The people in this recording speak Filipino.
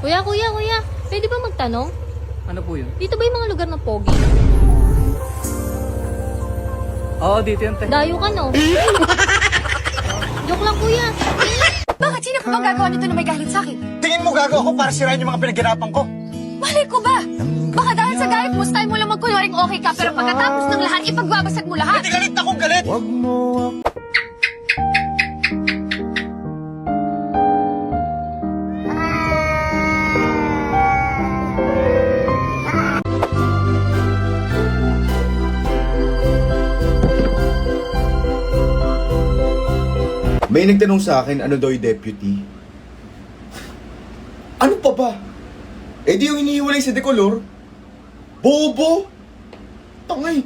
Kuya, pwede ba magtanong? Ano po yun? Dito ba yung mga lugar ng pogi? Oo, dito yun, te. Dayo ka, no? Joke lang, kuya. Bakit? Sino pa bang gagawa nito na may galit sa akin? Tingin mo gago ako para sirain yung mga pinaghirapan ko? Malay ko ba? Baka dahil sa galit mo, style mo lang magkunwaring okay ka, pero pagkatapos ng lahat, ipagbabasag mo lahat. Hindi galit akong galit! May nagtanong sa akin ano daw yung deputy. Ano pa ba? Eh di yung iniiwalay sa dekolor? Bobo! Tangay!